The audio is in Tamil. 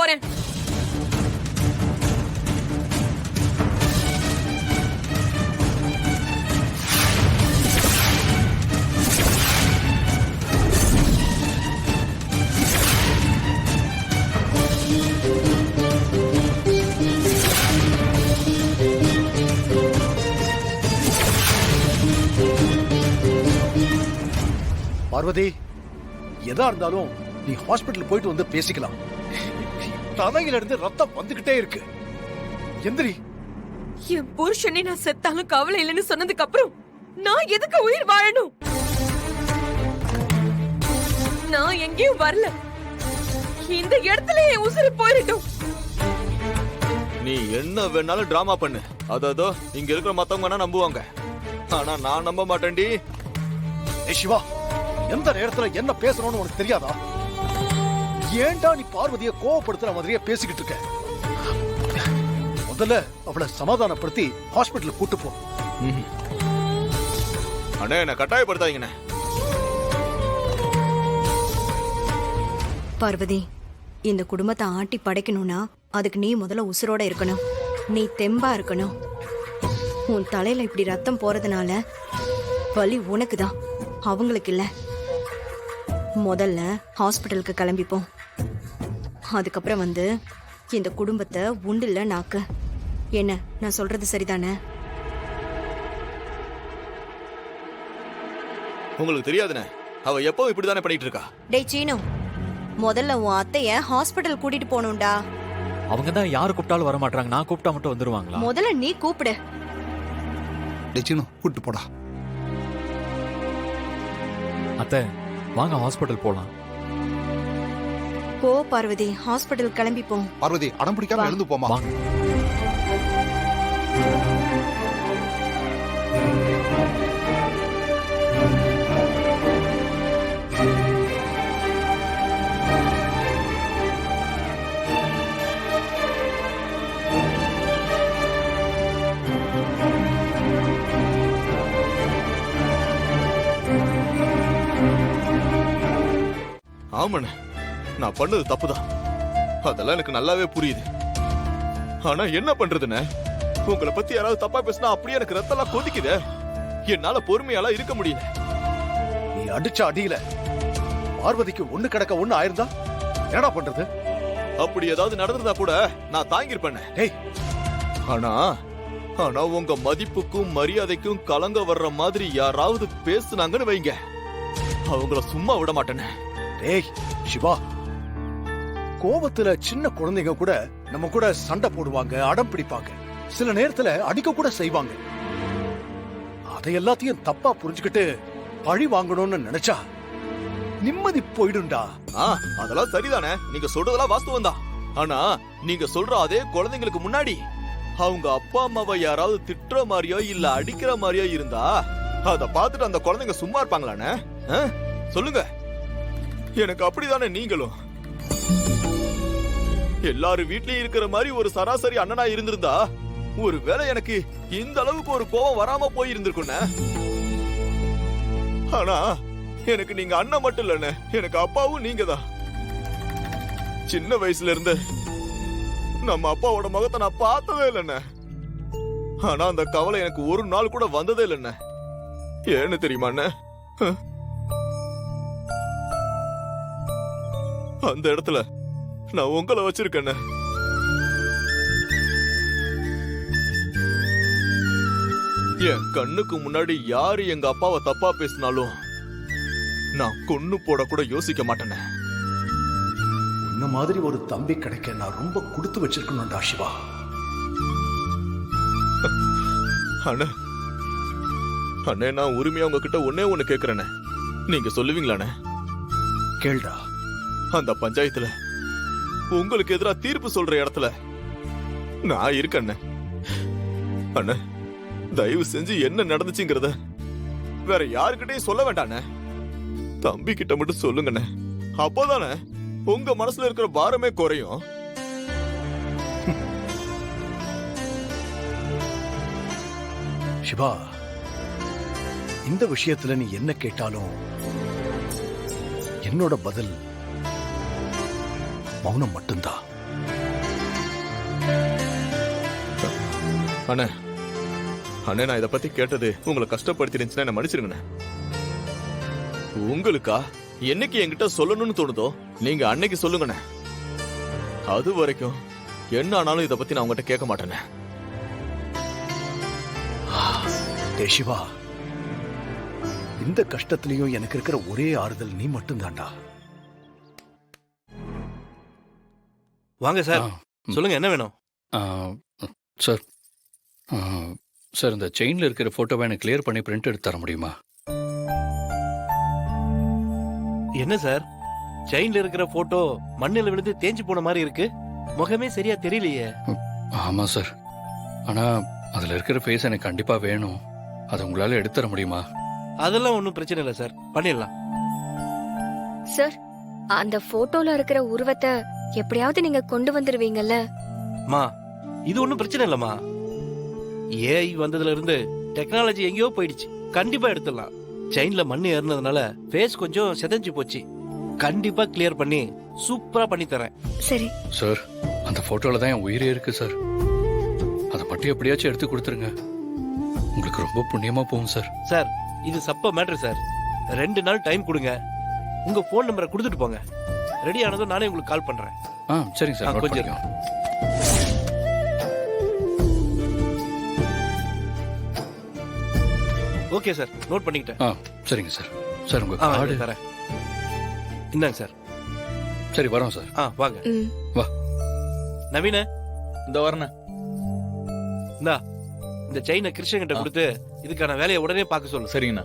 போறேன். பார்வதி, எதா இருந்தாலும் நீ ஹாஸ்பிடல் போயிட்டு வந்து பேசிக்கலாம். தலையில இருந்து ரத்தம் வந்துகிட்டே இருக்கு. எந்திரி. என் புருஷனே நான் செத்தாலும் கவலை இல்லைன்னு சொன்னதுக்கு அப்புறம் நான் எதுக்கு உயிர் வாழணும்? நான் எங்கேயும் வரல. இந்த இடத்துல என் உசுறு போயிடட்டும். நீ என்ன வேணாலும் டிராமா பண்ணு. அதோ இங்க இருக்கிற மத்தவங்க நம்புவாங்க. ஆனா நான் நம்ப மாட்டேன்டி. சிவா, எந்த நேரத்துல என்ன பேசணும்னு உனக்கு தெரியாதா? ஏன்டா நீ பார்வதியை கோவப்படுத்துற மாதிரியே பேசிக்கிட்டு இருக்க? முதல்ல அவளை சமாதானப்படுத்தி ஹாஸ்பிடலுக்கு கூட்டு போ. அண்ணே, என்ன கட்டாயப்படுத்தாதீங்கண்ணே. பார்வதி, இந்த குடும்பத்தை ஆட்டி படைக்கணும்னா அதுக்கு நீ முதல்ல உசுரோட இருக்கணும். நீ தெம்பா இருக்கணும். உன் தலையில இப்படி ரத்தம் போறதுனால வலி உனக்குதான், அவங்களுக்கு இல்ல. முதல்ல ஹாஸ்பிட்டலுக்கு கிளம்பிப்போம். அதுக்கப்புறம் வந்து இந்த குடும்பத்தை உண்டில்ல நாக்கு. என்ன, நான் சொல்றது சரிதானே? உங்களுக்கு தெரியாதுண்ணே, அவ எப்பவும் இப்படிதானே பண்ணிட்டு இருக்கா. டேய் சீனு, முதல்ல உன் அத்தைய ஹாஸ்பிட்டல் கூட்டிட்டு போகணும்டா. அவங்க தான் யாரு கூப்பிட்டாலும் வர மாட்டாங்க. நான் கூப்பிட்டா மட்டும் வந்துருவாங்களா? முதல்ல நீ கூப்பிடு. டேய் சீனு, கூட்டு போடா. அத்தை, வாங்க ஹாஸ்பிட்டல் போலாம். போ பார்வதி, ஹாஸ்பிட்டல் கிளம்பிப்போம். பார்வதி, அடம் பிடிக்காம எழுந்து போமா. ஆமாண்ணே, நான் பண்ணது தப்புதான். அதெல்லாம் எனக்கு நல்லாவே புரியுது. ஆனா என்ன பண்றதுன்னு, உங்களை பத்தி யாராவது தப்பா பேசினா அப்படியே எனக்கு ரத்தம் கொதிக்குது. என்னால பொறுமையால இருக்க முடியல. நீ அடிச்ச அடியில பார்வதிக்கு ஒண்ணு கிடக்க ஒண்ணு ஆயிருந்தா என்னடா பண்றது? அப்படி ஏதாவது நடந்ததா கூட நான் தாங்கிருப்பேன். ஆனா ஆனா உங்க மதிப்புக்கும் மரியாதைக்கும் கலங்க வர்ற மாதிரி யாராவது பேசுனாங்கன்னு வைங்க, அவங்கள சும்மா விட மாட்டேன்னு. டேய் சிவா, கோபத்துல சின்ன குழந்தைங்க கூட நம்ம கூட சண்டை போடுவாங்க, அடம் பிடிப்பாங்க, சில நேரத்துல அடிக்க கூட செய்வாங்க. அதை எல்லாத்தையும் தப்பா புரிஞ்சுக்கிட்டு பழி வாங்கணும்னு நினைச்சா நிம்மதி போயிடும்டா. அதெல்லாம் சரிதானே, நீங்க சொல்றதெல்லாம் வாஸ்தவம் தான். ஆனா நீங்க சொல்ற அதே குழந்தைங்களுக்கு முன்னாடி அவங்க அப்பா அம்மாவை யாராவது திட்டுற மாதிரியோ இல்ல அடிக்கிற மாதிரியோ இருந்தா அத பார்த்துட்டு அந்த குழந்தைங்க சும்மா இருப்பாங்களானே? சொல்லுங்க. எனக்கு அப்படிதானே நீங்களும். எல்லாரும் வீட்லயும் இருக்கிற மாதிரி ஒரு சராசரி அண்ணனா இருந்திருந்தா ஒருவேளை எனக்கு இந்த அளவுக்கு ஒரு கோபம் வராம போயிருந்திருக்கும். ஆனா எனக்கு நீங்க அண்ணன் மட்டும் இல்லன்னு, எனக்கு அப்பாவும் நீங்க தான். சின்ன வயசுல இருந்து நம்ம அப்பாவோட முகத்தை நான் பார்த்ததே இல்லைண்ணே. ஆனா அந்த கவலை எனக்கு ஒரு நாள் கூட வந்ததே இல்லைண்ணே. ஏன்னு தெரியுமா அண்ணே? அந்த இடத்துல நான் உங்களை வச்சிருக்கேன். என் கண்ணுக்கு முன்னாடி யாரு எங்க அப்பாவை தப்பா பேசினாலும் நான் கொன்னு போட கூட யோசிக்க மாட்டேன். உன்ன மாதிரி ஒரு தம்பி கிடைக்க நான் ரொம்ப கொடுத்து வச்சிருக்கணும்டா சிவா. அண்ணே, அண்ணே, நான் உரிமையா உங்ககிட்ட ஒன்னே ஒண்ணு கேக்குறேனே, நீங்க சொல்லுவீங்களாண்ணே? கேள்டா. அந்த பஞ்சாயத்துல உங்களுக்கு எதிராக தீர்ப்பு சொல்ற இடத்துல நான் இருக்கேன். அண்ணே, தயவு செஞ்சு என்ன நடந்துச்சுங்கிறத வேற யாருக்கிட்டையும் சொல்ல வேண்டாண்ணே. தம்பி கிட்ட மட்டும் சொல்லுங்கண்ணே. அப்போதானே உங்க மனசுல இருக்கிற பாரமே குறையும். சிவா, இந்த விஷயத்துல நீ என்ன கேட்டாலும் என்னோட பதில் மௌனம் மட்டும்தான். அண்ணே அண்ணே, நான் இதை பத்தி கேட்டது உங்களை கஷ்டப்படுத்திருந்துச்சுன்னா என்ன மன்னிச்சிருங்கண்ணே. உங்களுக்கா என்னைக்கு என்கிட்ட சொல்லணும்னு தோணுதோ நீங்க அன்னைக்கு சொல்லுங்கண்ணே. அது வரைக்கும் என்ன ஆனாலும் இதை பத்தி நான் உங்ககிட்ட கேட்க மாட்டேனே. டேய் சிவா, இந்த கஷ்டத்திலையும் எனக்கு இருக்கிற ஒரே ஆறுதல் நீ மட்டும்தான்டா. வாங்க சார், சொல்லுங்க என்ன வேணும்? சார் சார் இந்த செயின்ல இருக்கிற போட்டோவை எனக்கு கிளியர் பண்ணி பிரிண்ட் எடுத்து தர முடியுமா? என்ன சார், செயின்ல இருக்கிற போட்டோ மண்ணில் விழுந்து தேஞ்சு போன மாதிரி இருக்கு, முகமே சரியா தெரியலையே. ஆமா சார், ஆனா அதுல இருக்கிற ஃபேஸ் எனக்கு கண்டிப்பா வேணும். அதை உங்களால எடுத்து தர முடியுமா? அதெல்லாம் ஒன்றும் பிரச்சனை இல்லை சார், பண்ணிடலாம். சார், அந்த போட்டோல இருக்கிற உருவத்தை எப்படியாவது நீங்க கொண்டு வந்துருவீங்கல்ல? மா, இது ஒன்றும் பிரச்சனை இல்லம்மா. ஏஐ வந்ததுல இருந்து டெக்னாலஜி எங்கேயோ போயிடுச்சு, கண்டிப்பா எடுத்துடலாம். செயின்ல மண்ணு ஏறினதுனால ஃபேஸ் கொஞ்சம் செதஞ்சு போச்சு, கண்டிப்பா கிளியர் பண்ணி சூப்பரா பண்ணி தரேன். சரி சார், அந்த போட்டோல தான் என் உயிரே இருக்கு சார். அதை மட்டும் எப்படியாச்சும் எடுத்து கொடுத்துருங்க, உங்களுக்கு ரொம்ப புண்ணியமா போகும் சார். சார், இது சப்ப மேட்ரு சார், 2 நாள் டைம் கொடுங்க. உங்க போன் நம்பரை கொடுத்துட்டு போங்க, ரெடி ஆனதும் நானே உங்களுக்கு கால் பண்றேன். சரிங்க சார், note கொஞ்சம் பண்ணிக்கோ. ஓகே சார், நோட் பண்ணிக்கிட்டேன். சரிங்க சார். சார் உங்க ஆ, கார்டு. தரேன். இந்தாங்க சார். சரி வரோம் சார். வாங்க. ம். நவீன, இந்த வரேண்ணே. இந்தா இந்த செயினை கிருஷ்ணன் கிட்ட கொடுத்து இதுக்கான வேலையை உடனே பார்க்க சொல்லு. சரிங்கண்ணா.